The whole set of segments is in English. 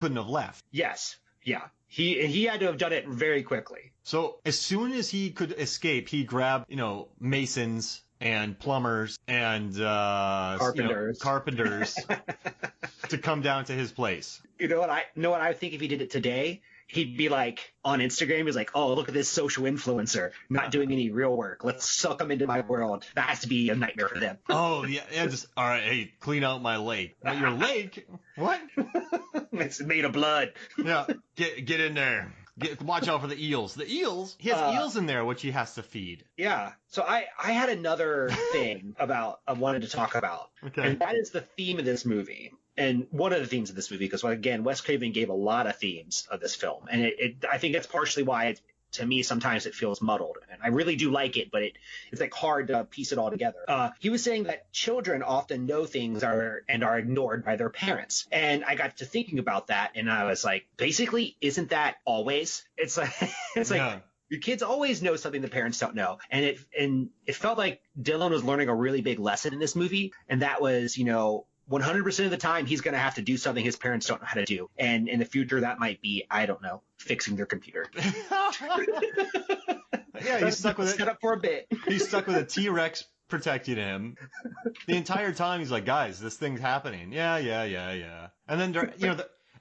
couldn't have left. Yes. Yeah. He had to have done it very quickly. So as soon as he could escape, he grabbed, masons and plumbers and carpenters to come down to his place. You know what I think if he did it today, he'd be like on Instagram, he's like, oh, look at this social influencer not doing any real work. Let's suck them into my world. That has to be a nightmare for them. Oh, yeah. Just, all right, hey, clean out my lake. Your lake? What? It's made of blood. Yeah, get in there. Watch out for the eels. The eels? He has eels in there, which he has to feed. Yeah. So I had another thing I wanted to talk about. Okay. And that is the theme of this movie. And one of the themes of this movie, because again, Wes Craven gave a lot of themes of this film. And I think that's partially why to me, sometimes it feels muddled. And I really do like it, but it's like hard to piece it all together. He was saying that children often know things are ignored by their parents. And I got to thinking about that, and I was like, basically, isn't that always? It's like your kids always know something the parents don't know. And it felt like Dylan was learning a really big lesson in this movie, and that was, 100% of the time, he's going to have to do something his parents don't know how to do. And in the future, that might be, I don't know, fixing their computer. Yeah, he's stuck with it. Set up for a bit. He's stuck with a T-Rex protecting him. The entire time, he's like, guys, this thing's happening. Yeah. And then,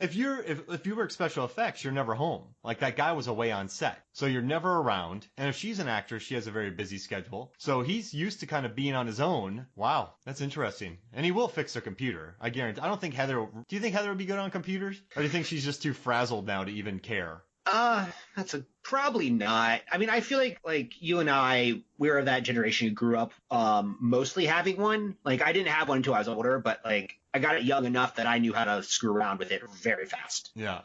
if you work special effects, you're never home. Like, that guy was away on set. So you're never around. And if she's an actress, she has a very busy schedule. So he's used to kind of being on his own. Wow, that's interesting. And he will fix her computer. I guarantee. I don't think Heather... Do you think Heather would be good on computers? Or do you think she's just too frazzled now to even care? Probably not. I mean, I feel like you and I, we're of that generation who grew up mostly having one. Like, I didn't have one until I was older, but like I got it young enough that I knew how to screw around with it very fast. Yeah.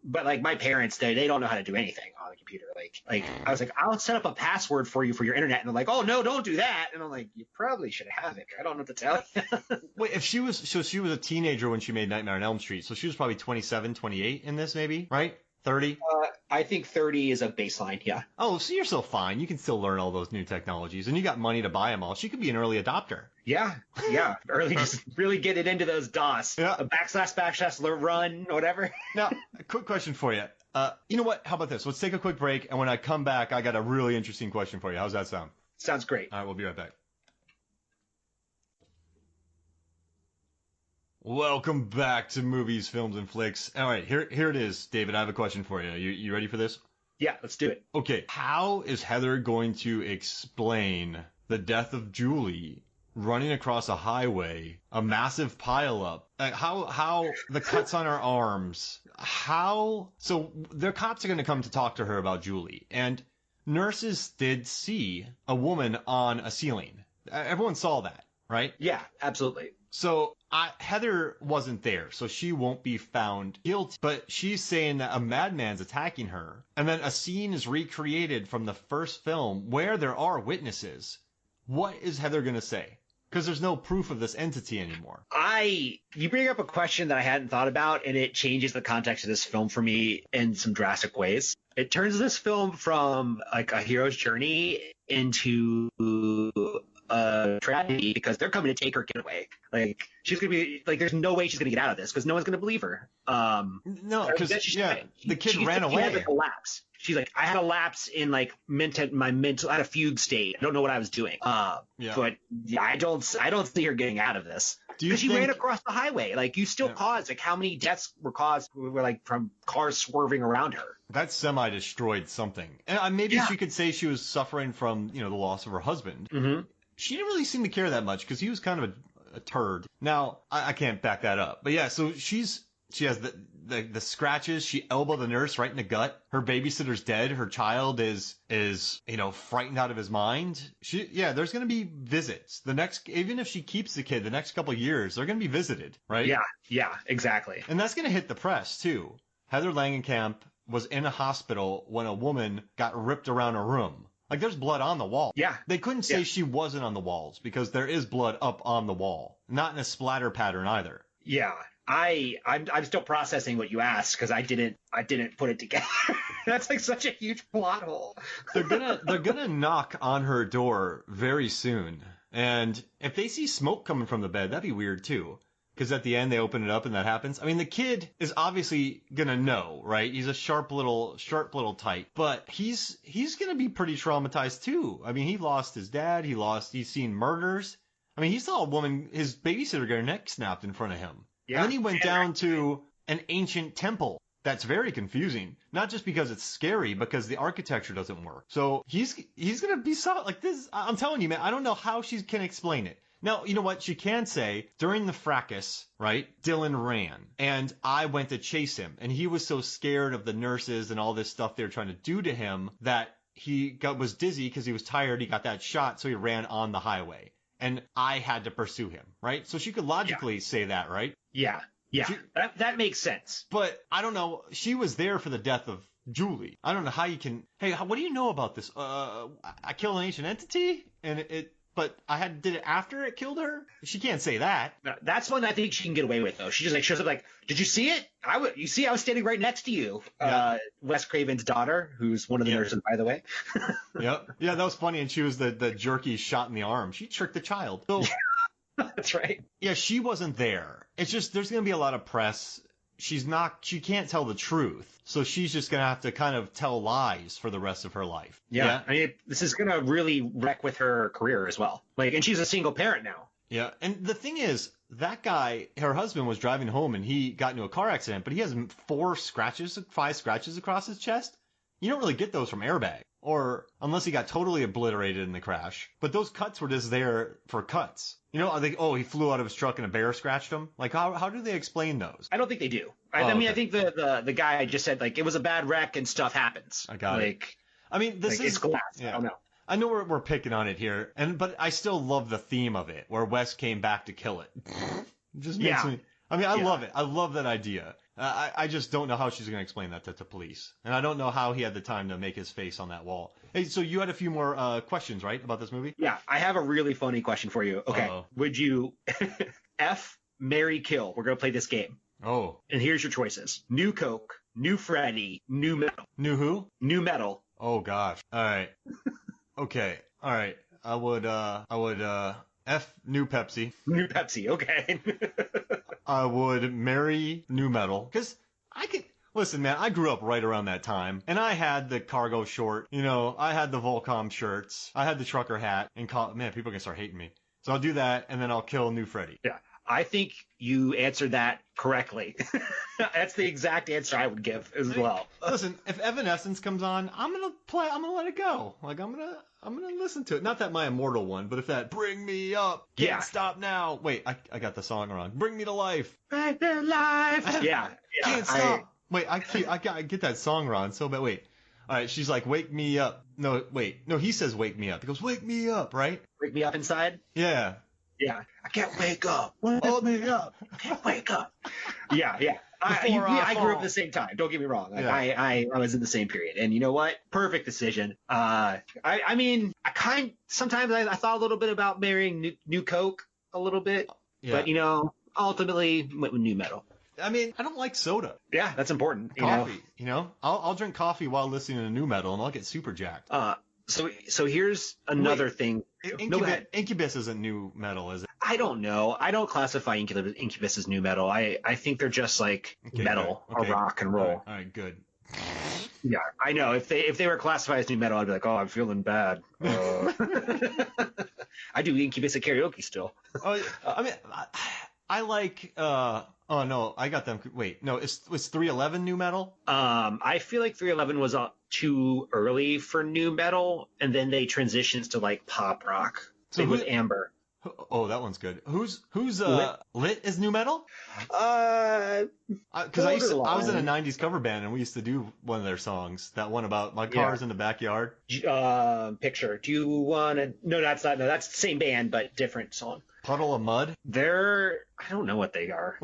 But like my parents, they don't know how to do anything on the computer. Like I was like, I'll set up a password for you for your internet, and they're like, oh no, don't do that. And I'm like, you probably should have it. I don't know what to tell you. Wait, if she was a teenager when she made Nightmare on Elm Street, so she was probably 27, 28 in this, maybe, right? 30? I think 30 is a baseline, yeah. Oh, so you're still fine. You can still learn all those new technologies, and you got money to buy them all. She could be an early adopter. Yeah. Just really get it into those DOS. Yeah. A backslash, run, whatever. Now, a quick question for you. You know what? How about this? Let's take a quick break, and when I come back, I got a really interesting question for you. How's that sound? Sounds great. All right, we'll be right back. Welcome back to Movies, Films, and Flicks. All right, here it is, David. I have a question for you. You ready for this? Yeah, let's do it. Okay, how is Heather going to explain the death of Julie running across a highway, a massive pileup? How the cuts on her arms? So the cops are going to come to talk to her about Julie, and nurses did see a woman on a ceiling. Everyone saw that, right? Yeah, absolutely. So Heather wasn't there, so she won't be found guilty. But she's saying that a madman's attacking her. And then a scene is recreated from the first film where there are witnesses. What is Heather going to say? Because there's no proof of this entity anymore. You bring up a question that I hadn't thought about, and it changes the context of this film for me in some drastic ways. It turns this film from like a hero's journey into a tragedy, because they're coming to take her kid away. Like, she's gonna be like, there's no way she's gonna get out of this because no one's gonna believe her. No, because the kid ran away. She had a lapse. She's like, I had a lapse in like I had a fugue state. I don't know what I was doing. But yeah, I don't see her getting out of this. Because she ran across the highway. Like, you still caused, like, how many deaths were caused like from cars swerving around her? That semi destroyed something. And maybe she could say she was suffering from, the loss of her husband. Mm-hmm. She didn't really seem to care that much because he was kind of a turd. Now, I can't back that up. But yeah, so she has the scratches. She elbowed the nurse right in the gut. Her babysitter's dead. Her child is frightened out of his mind. There's going to be visits. Even if she keeps the kid the next couple of years, they're going to be visited, right? Yeah, exactly. And that's going to hit the press too. Heather Langenkamp was in a hospital when a woman got ripped around a room. Like, there's blood on the wall. Yeah. They couldn't say she wasn't on the walls because there is blood up on the wall. Not in a splatter pattern either. Yeah. I'm still processing what you asked because I didn't put it together. That's like such a huge plot hole. They're gonna knock on her door very soon. And if they see smoke coming from the bed, that'd be weird too. because at the end they open it up and that happens. I mean, the kid is obviously gonna know, right? He's a sharp little type, but he's gonna be pretty traumatized too. I mean, he lost his dad. He's seen murders. I mean, he saw a woman, his babysitter, get her neck snapped in front of him. Yeah. And then he went down to an ancient temple. That's very confusing. Not just because it's scary, because the architecture doesn't work. So he's gonna be like this. I'm telling you, man, I don't know how she can explain it. Now, you know what? She can say, during the fracas, right, Dylan ran, and I went to chase him, and he was so scared of the nurses and all this stuff they were trying to do to him that he was dizzy because he was tired. He got that shot, so he ran on the highway, and I had to pursue him, right? So she could logically say that, right? Yeah. Yeah, that makes sense. But I don't know. She was there for the death of Julie. I don't know how you can. Hey, what do you know about this? I killed an ancient entity, and but did it after it killed her? She can't say that. No, that's one I think she can get away with, though. She just like shows up like, did you see it? You see, I was standing right next to you. Yeah. Wes Craven's daughter, who's one of the nurses, by the way. Yep. Yeah, that was funny. And she was the jerky shot in the arm. She tricked the child. So. That's right. Yeah, she wasn't there. It's just there's going to be a lot of press. She can't tell the truth. So she's just going to have to kind of tell lies for the rest of her life. Yeah. I mean, this is going to really wreck with her career as well. And she's a single parent now. Yeah. And the thing is, that guy, her husband, was driving home and he got into a car accident, but he has 5 scratches across his chest. You don't really get those from airbag. Or unless he got totally obliterated in the crash. But those cuts were just there for cuts. You know, he flew out of his truck and a bear scratched him. Like, how do they explain those? I don't think they do. I mean, okay. I think the guy just said, like, it was a bad wreck and stuff happens. I got it. I mean, it's glass. Yeah. I don't know. I know we're picking on it here, but I still love the theme of it, where Wes came back to kill it. It just makes me... I mean, I love it. I love that idea. I just don't know how she's going to explain that to police. And I don't know how he had the time to make his face on that wall. Hey, so you had a few more questions, right, about this movie? Yeah, I have a really funny question for you. Okay. Uh-oh. Would you F, marry, kill? We're going to play this game. Oh. And here's your choices. New Coke, New Freddy, New Metal. New who? New Metal. Oh, gosh. All right. Okay. All right. I would F, New Pepsi. New Pepsi, okay. I would marry New Metal. Because listen, man, I grew up right around that time. And I had the cargo short. You know, I had the Volcom shirts. I had the trucker hat. And man, people are going to start hating me. So I'll do that, and then I'll kill New Freddy. Yeah. I think you answered that correctly. That's the exact answer I would give as well. Listen, if Evanescence comes on, I'm gonna let it go. Like I'm gonna listen to it. Not that my immortal one, but if that Bring Me Up, Can't Stop Now. Wait, I got the song wrong. Bring Me to Life. Back to life. Yeah. Can't stop. Wait, I get that song wrong so bad. Wait. All right, she's like, wake me up. No, wait. No, he says wake me up. He goes, wake me up, right? Wake me up inside? Yeah. Yeah. I can't wake up. Hold me up. I can't wake up. Yeah. I grew up at the same time. Don't get me wrong. Like, yeah. I was in the same period. And you know what? Perfect decision. I mean, sometimes I thought a little bit about marrying New Coke a little bit. Yeah. But, you know, ultimately went with New Metal. I mean, I don't like soda. Yeah, that's important. Coffee, you know? I'll drink coffee while listening to New Metal, and I'll get super jacked. So here's another thing. Incubus isn't New Metal, is it? I don't know. I don't classify Incubus as New Metal. I think they're just like metal or rock and roll. All right, good. Yeah, I know. If they were classified as New Metal, I'd be like, oh, I'm feeling bad. I do Incubus at karaoke still. I mean, I like. Oh no, I got them. Wait, no, was 311 New Metal? I feel like 311 was too early for New Metal, and then they transitioned to like pop rock. So with Amber. Oh, that one's good. Who's Lit is New Metal? Because I was in a 90s cover band and we used to do one of their songs. That one about my car's in the backyard. Picture. Do you want to? No, that's not. No, that's the same band but different song. Puddle of Mud? I don't know what they are.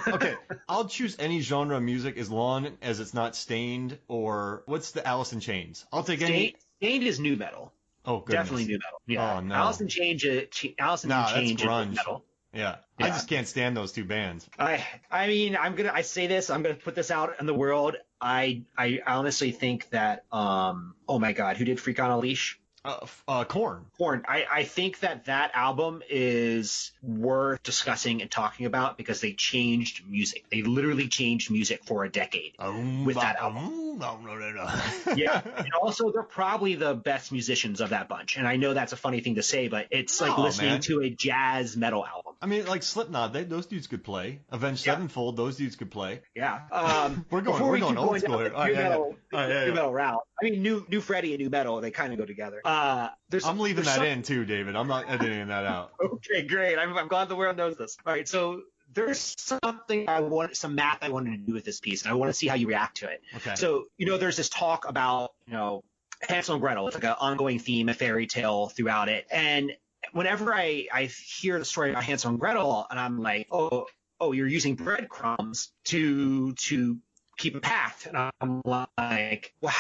Okay, I'll choose any genre of music as long as it's not Stained or what's the Alice in Chains. I'll take any. Stained is New Metal. Oh, goodness. Definitely New Metal. Yeah. Oh, no. Alice in Chains is grunge. metal. Yeah. I just can't stand those two bands. I mean, I say this, I'm gonna put this out in the world. I honestly think that oh my God, who did Freak on a Leash? Corn. Corn. I think that album is worth discussing and talking about because they changed music. They literally changed music for a decade with that album. Yeah. And also, they're probably the best musicians of that bunch. And I know that's a funny thing to say, but it's like listening to a jazz metal album. I mean, like Slipknot, those dudes could play. Avenged Sevenfold, those dudes could play. Yeah. We're going old school here. New metal route. I mean, new Freddie and new metal, they kind of go together. I'm leaving that in too, David. I'm not editing that out. Okay, great. I'm glad the world knows this. All right, so there's some math I wanted to do with this piece, and I want to see how you react to it. Okay. So, there's this talk about, Hansel and Gretel. It's like an ongoing theme, a fairy tale throughout it. And whenever I hear the story about Hansel and Gretel, and I'm like, oh, you're using breadcrumbs to keep a path. And I'm like, well,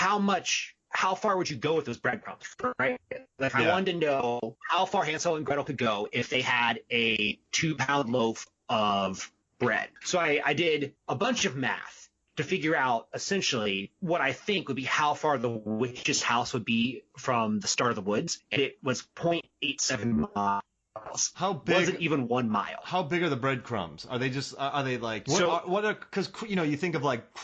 how far would you go with those breadcrumbs, right? Like, I wanted to know how far Hansel and Gretel could go if they had a 2-pound loaf of bread. So I did a bunch of math to figure out essentially what I think would be how far the witch's house would be from the start of the woods. And it was 0.87 miles. How big? Wasn't even 1 mile. How big are the breadcrumbs? Are they just? Are they like? Because you think of like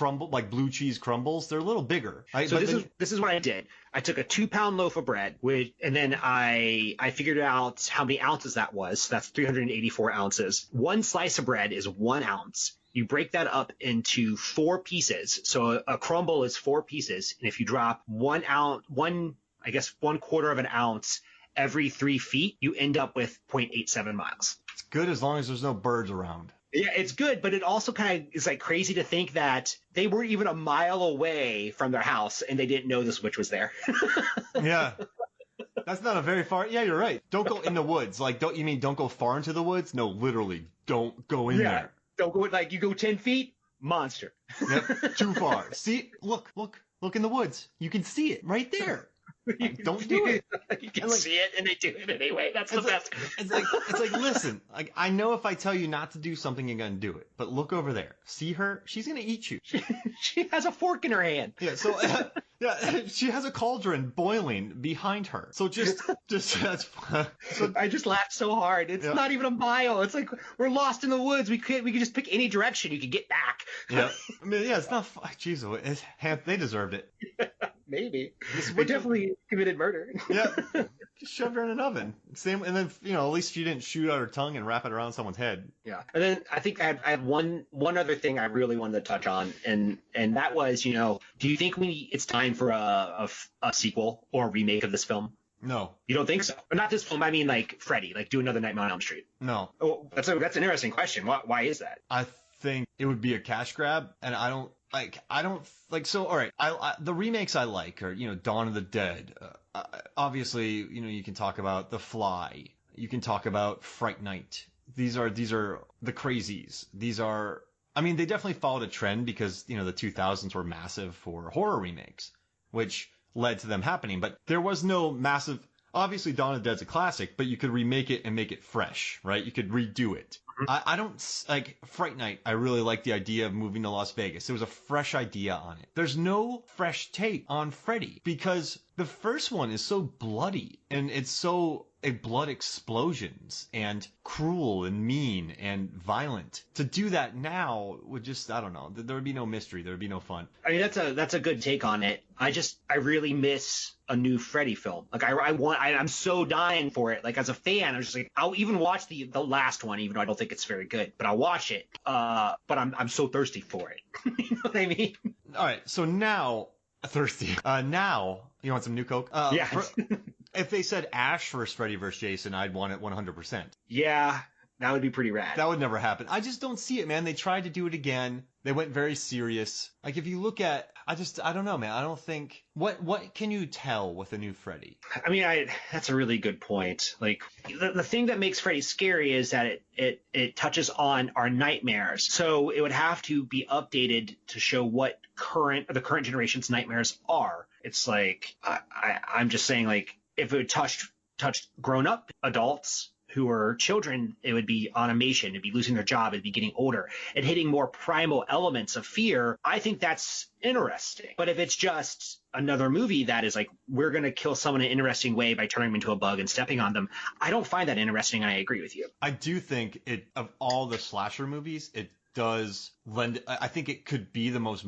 blue cheese crumbles. They're a little bigger. Right? So this is what I did. I took a 2-pound loaf of bread, and then I figured out how many ounces that was. So that's 384 ounces. One slice of bread is 1 ounce. You break that up into 4 pieces. So a crumble is 4 pieces, and if you drop 1 quarter of an ounce every 3 feet, you end up with 0.87 miles. It's good as long as there's no birds around. Yeah, it's good, but it also kind of is like crazy to think that they were even a mile away from their house and they didn't know this witch was there. Yeah. That's not a very far. Yeah, you're right. Don't go in the woods. Like, don't go far into the woods? No, literally, don't go in there. Don't go, like, you go 10 feet, monster. Yep, too far. See, look in the woods. You can see it right there. Like, don't do it. You can see it, and they do it anyway. That's the best. It's like, listen. Like, I know if I tell you not to do something, you're gonna do it. But look over there. See her? She's gonna eat you. She has a fork in her hand. Yeah. So, she has a cauldron boiling behind her. So just that's. So, I just laughed so hard. It's not even a mile. It's like we're lost in the woods. We could just pick any direction. You could get back. Yeah. I mean, it's not. Jeez, they deserved it. Maybe. They definitely committed murder. Yeah. Just shoved her in an oven. Same, and then at least she didn't shoot out her tongue and wrap it around someone's head. Yeah. And then I think I had one other thing I really wanted to touch on, and that was, do you think it's time for a sequel or a remake of this film? No. You don't think so? But not this film. I mean, like Freddy, like do another Nightmare on Elm Street. No. Oh, that's an interesting question. Why is that? I think it would be a cash grab, and I don't. So all right, the remakes I like are, Dawn of the Dead. Obviously, you can talk about The Fly. You can talk about Fright Night. These are the crazies. These are, I mean, they definitely followed a trend because, the 2000s were massive for horror remakes, which led to them happening. But there was no massive, obviously Dawn of the Dead's a classic, but you could remake it and make it fresh, right? You could redo it. I don't like Fright Night. I really like the idea of moving to Las Vegas. There was a fresh idea on it. There's no fresh take on Freddy because the first one is so bloody and it's so blood explosions and cruel and mean and violent. To do that now would just, I don't know. There would be no mystery. There would be no fun. I mean, that's a good take on it. I really miss a new Freddy film. Like I'm so dying for it. Like as a fan, I was just like, I'll even watch the last one, even though I don't think it's very good, but I'll watch it. But I'm so thirsty for it. You know what I mean? All right. So now thirsty. Now you want some new Coke? Yeah. If they said Ash vs. Freddy vs. Jason, I'd want it 100%. Yeah, that would be pretty rad. That would never happen. I just don't see it, man. They tried to do it again. They went very serious. Like, if you look at, I don't know, man. I don't think, what can you tell with a new Freddy? I mean, that's a really good point. Like, the thing that makes Freddy scary is that it touches on our nightmares. So it would have to be updated to show what the current generation's nightmares are. It's like, I'm just saying, like, if it touched grown-up adults who are children, it would be automation, it'd be losing their job, it'd be getting older, and hitting more primal elements of fear. I think that's interesting. But if it's just another movie that is like, we're going to kill someone in an interesting way by turning them into a bug and stepping on them, I don't find that interesting, and I agree with you. I do think of all the slasher movies, it does lend, I think it could be the most